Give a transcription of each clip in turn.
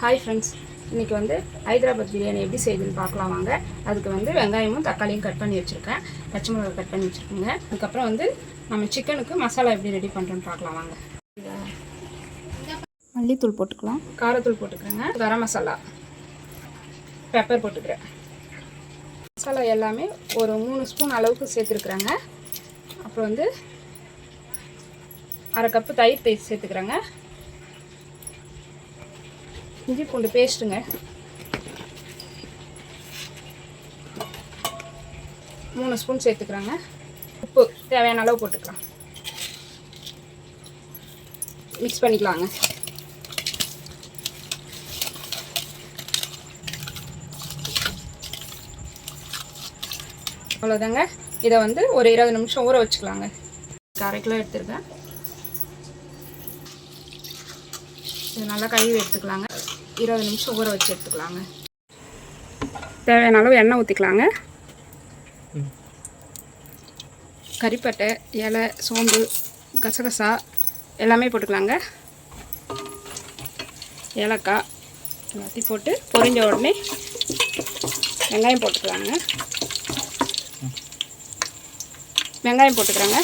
Hi friends, இன்றைக்கி வந்து ஹைதராபாத் பிரியாணி எப்படி செய்யுதுன்னு பார்க்கலாம் வாங்க. அதுக்கு வந்து வெங்காயமும் தக்காளியும் கட் பண்ணி வச்சுருக்கேன், பச்சை மிளகாய் கட் பண்ணி வச்சுருக்கேங்க. அதுக்கப்புறம் வந்து நம்ம சிக்கனுக்கு மசாலா எப்படி ரெடி பண்ணுறோன்னு பார்க்கலாம் வாங்க. மல்லித்தூள் போட்டுக்கலாம், காரத்தூள் போட்டுக்கிறேங்க, கரம் மசாலா, பெப்பர் போட்டுக்கிறேன். மசாலா எல்லாமே ஒரு 3 ஸ்பூன் அளவுக்கு சேர்த்துருக்குறேங்க. அப்புறம் வந்து அரை கப்பு தயிர் சேர்த்துக்கிறேங்க. இஞ்சி பூண்டு பேஸ்ட்டுங்க, 3 ஸ்பூன் சேர்த்துக்கிறேங்க. உப்பு தேவையான அளவு போட்டுக்கலாம், மிக்ஸ் பண்ணிக்கலாங்க. அவ்வளோதாங்க. இதை வந்து ஒரு 20 நிமிஷம் ஊற வச்சுக்கலாங்க. 1/2 கிலோ எடுத்துருக்கேன். இது நல்லா கழுவி எடுத்துக்கலாங்க. 20 நிமிஷம் ஊற வச்சு எடுத்துக்கலாங்க. தேவையான அளவு எண்ணெய் ஊற்றிக்கலாங்க. கறிப்பட்டை, இலை, சோம்பு, கசகசா எல்லாமே போட்டுக்கலாங்க. ஏலக்காய் எல்லாத்தையும் போட்டு பொரிஞ்ச உடனே வெங்காயம் போட்டுக்கலாங்க. வெங்காயம் போட்டுக்கிறாங்க.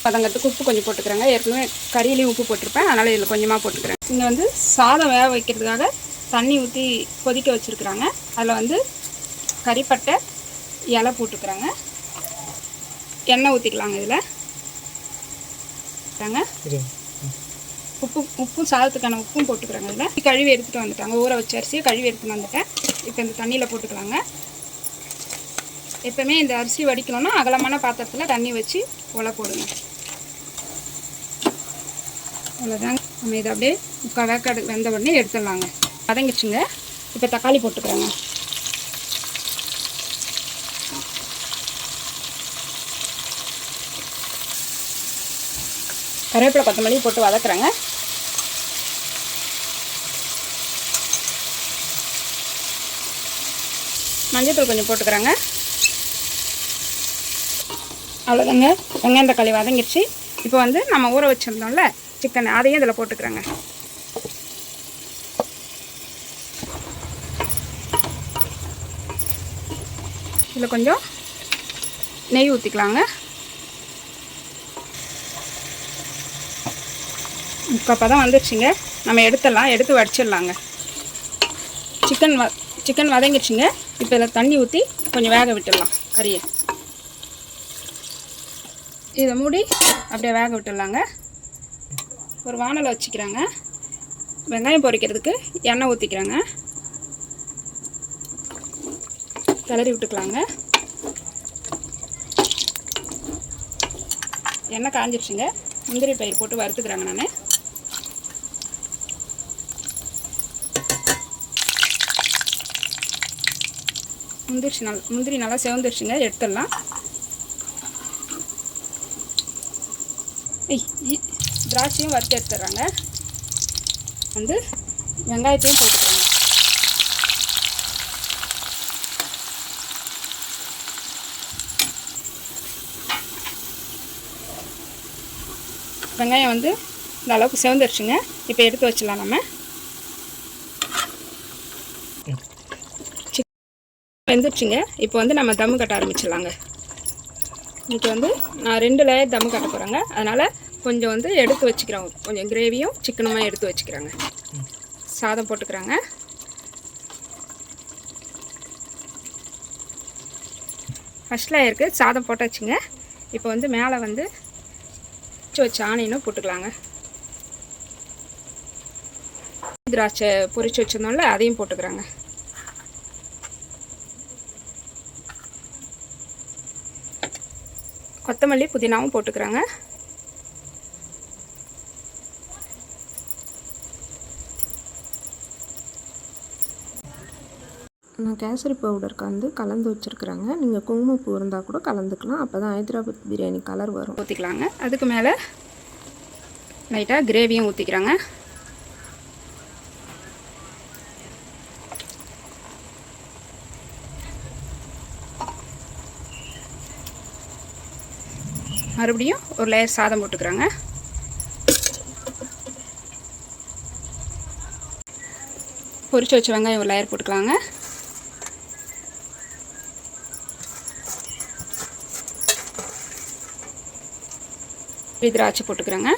பதங்கத்துக்கு உப்பு கொஞ்சம் போட்டுக்கிறேங்க. ஏற்கனவே கறியிலையும் உப்பு போட்டிருப்பேன், அதனால் இதில் கொஞ்சமாக போட்டுக்கிறேன். இங்கே வந்து சாதம் வேக வைக்கிறதுக்காக தண்ணி ஊற்றி கொதிக்க வச்சுருக்குறாங்க. அதில் வந்து கறிப்பட்டை, இலை போட்டுக்கிறாங்க. எண்ணெய் ஊற்றிக்கலாங்க. இதில் உப்பும் சாதத்துக்கான உப்பும் போட்டுக்கிறாங்க. இதில் கழுவி எடுத்துகிட்டு வந்துட்டாங்க. ஊற வச்ச அரிசியை கழுவி எடுத்துகிட்டு வந்துட்டேன். இப்போ இந்த தண்ணியில் போட்டுக்கலாங்க. எப்போவுமே இந்த அரிசி வடிக்கணும்னா அகலமான பாத்திரத்தில் தண்ணி வச்சு உலை போடுங்க. அவ்வளோதாங்க. நம்ம இதை அப்படியே 3/4 வேக்காடு வெந்த உடனே எடுத்துடலாங்க. வதங்கிச்சுங்க. இப்போ தக்காளி போட்டுக்கிறேங்க. கருவேப்பிலை, கொத்தமல்லி போட்டு வதக்குறேங்க. மஞ்சள்தூள் கொஞ்சம் போட்டுக்கிறேங்க. அவ்வளோதாங்க. வெங்காயம் தக்காளி வதங்கிடுச்சு. இப்போ வந்து நம்ம ஊற வச்சுருந்தோம்ல சிக்கன், அதையும் இதில் போட்டுக்கிறேங்க. இதில் கொஞ்சம் நெய் ஊற்றிக்கலாங்க. 3/4 பதம் வந்துடுச்சுங்க. நம்ம எடுத்துடலாம், எடுத்து வடிச்சிடலாங்க. சிக்கன் வதங்கிடுச்சுங்க. இப்போ இதில் தண்ணி ஊற்றி கொஞ்சம் வேக விட்டுடலாம் கறியை. இதை மூடி அப்படியே வேக விட்டுடலாங்க. ஒரு வானலை வச்சுக்கிறாங்க. வெங்காயம் பொரிக்கிறதுக்கு எண்ணெய் ஊற்றிக்கிறாங்க. கிளறி விட்டுக்கலாங்க. எண்ணெய் காஞ்சிடுச்சுங்க. முந்திரி பயிர் போட்டு வறுத்துக்கிறாங்க. நான் முந்திரி நல்லா செவந்துருச்சுங்க. எடுத்துடலாம். திராட்சையும் வறுத்து எடுத்துடுறாங்க. வந்து வெங்காயத்தையும் போட்டுக்கிறாங்க. வெங்காயம் வந்து இந்த அளவுக்கு செவந்துருச்சுங்க. இப்போ எடுத்து வச்சிடலாம். நம்ம வெந்துருச்சுங்க. இப்போ வந்து நம்ம தம்மு கட்ட ஆரம்பிச்சிடலாங்க. இன்றைக்கி வந்து நான் 2 லேயர் தம்மு கட்ட போகிறேங்க. அதனால் கொஞ்சம் வந்து எடுத்து வச்சுக்கிறோம். கொஞ்சம் கிரேவியும் சிக்கனுமா எடுத்து வச்சுக்கிறாங்க. சாதம் போட்டுக்கிறாங்க. ஃபஸ்ட் லேயருக்கு சாதம் போட்டாச்சுங்க. இப்போ வந்து மேலே வந்து வச்ச ஆனியனும் போட்டுக்கலாங்க. திராட்சை பொரிச்சு வச்சுருந்தோம்ல அதையும் போட்டுக்கிறாங்க. கொத்தமல்லி, புதினாவும் போட்டுக்கிறாங்க. நான் கேசரி பவுடர் கலந்து வச்சுருக்குறாங்க. நீங்கள் குங்குமப்பூ இருந்தால் கூட கலந்துக்கலாம். அப்போ தான் ஹைதராபாத் பிரியாணி கலர் வரும். ஊற்றிக்கலாங்க. அதுக்கு மேலே லைட்டாக கிரேவியும் ஊற்றிக்கிறாங்க. மறுபடியும் ஒரு லேயர் சாதம் போட்டுக்கிறேங்க. பொரிச்சு வச்ச வெங்காயம் ஒரு லேயர் போட்டுக்கலாங்க. திராட்சை போட்டுக்கிறேங்க.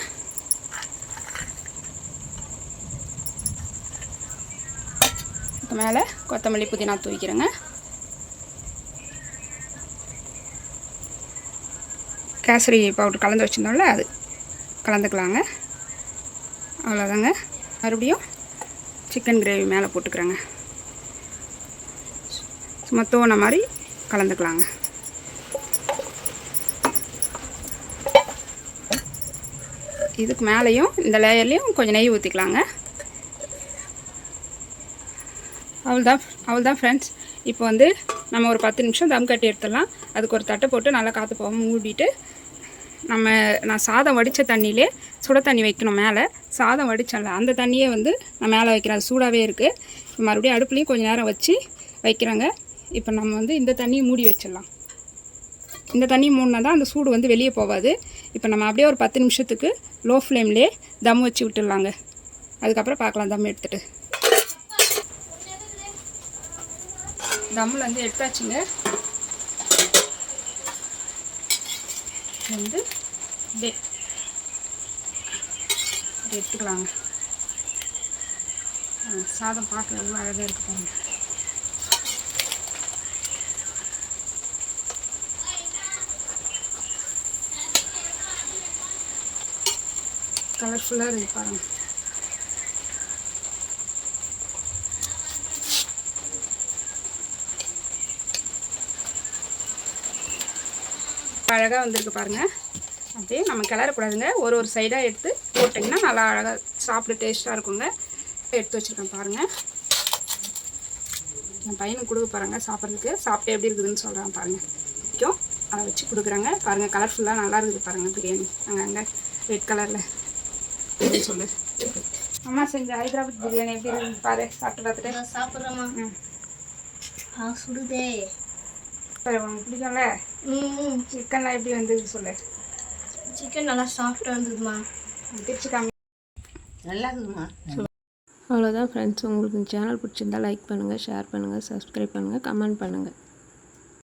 மேலே கொத்தமல்லி புதினா தூவிக்கிறேங்க. கேசரி பவுடர் கலந்து வச்சுருந்தோம்ல அது கலந்துக்கலாங்க. அவ்வளோதாங்க. மறுபடியும் சிக்கன் கிரேவி மேலே போட்டுக்கிறேங்க. சும்மா தோண மாதிரி கலந்துக்கலாங்க. இதுக்கு மேலேயும் இந்த லேயர்லேயும் கொஞ்சம் நெய் ஊற்றிக்கலாங்க. அவ்வளோதான் ஃப்ரெண்ட்ஸ். இப்போ வந்து நம்ம ஒரு 10 நிமிஷம் தம் கட்டி எடுத்துடலாம். அதுக்கு ஒரு தட்டை போட்டு நல்லா காற்று போகாமல் மூடிட்டு நான் சாதம் வடித்த தண்ணியிலே சுட தண்ணி வைக்கணும். மேலே சாதம் வடித்தல அந்த தண்ணியே வந்து நான் மேலே வைக்கிறேன். அது சூடாகவே இருக்குது. மறுபடியும் அடுப்புலேயும் கொஞ்சம் நேரம் வச்சு வைக்கிறேங்க. இப்போ நம்ம வந்து இந்த தண்ணியை மூடி வச்சிடலாம். இந்த தண்ணி மூடினா தான் அந்த சூடு வந்து வெளியே போகாது. இப்போ நம்ம அப்படியே ஒரு 10 நிமிஷத்துக்கு லோ ஃப்ளேம்லேயே தம் வச்சு விட்டுடலாங்க. அதுக்கப்புறம் பார்க்கலாம் தம் எடுத்துகிட்டு. தம்மில் வந்து எடுத்தாச்சுங்க. வந்து எடுத்துக்கலாங்க. சாதம் பார்க்க எவ்வளோ அழகாக இருக்கு பாருங்க. கலர்ஃபுல்லாக இருக்குது பாருங்கள். அழகாக வந்திருக்கு பாருங்கள். அப்படியே நம்ம கிளறக்கூடாதுங்க. ஒரு சைடாக எடுத்து போட்டிங்கன்னா நல்லா அழகாக சாப்பிட டேஸ்ட்டாக இருக்குங்க. எடுத்து வச்சுருக்கேன் பாருங்கள். என் பையனுக்கு கொடுக்க பாருங்கள் சாப்பிட்றதுக்கு. சாப்பிட்டு எப்படி இருக்குதுன்னு சொல்கிறேன் பாருங்கள். அதை வச்சு கொடுக்குறாங்க பாருங்கள். கலர்ஃபுல்லாக நல்லா இருக்குது பாருங்கள் பிரியாணி. அங்கங்கே ரெட் கலரில் சொல்லு. அம்மா செஞ்ச ஹைதராபாத் பிரியாணி எப்படி இருக்குது பாரு. சாப்பிட்டு பார்த்துட்டு சாப்பிட்றேம்மா. சுடுதே. சரி உனக்கு பிடிக்கும்ல. சிக்கன்லாம் எப்படி வந்தது சொல்லு. சிக்கன் நல்லா சாஃப்டாக இருந்ததுமா. பிரிச்சு காமி. நல்லா இருக்குதுமா. அவ்வளோதான் ஃப்ரெண்ட்ஸ். உங்களுக்கு இந்த சேனல் பிடிச்சிருந்தால் லைக் பண்ணுங்கள், ஷேர் பண்ணுங்கள், சப்ஸ்கிரைப் பண்ணுங்கள், கமெண்ட் பண்ணுங்கள்.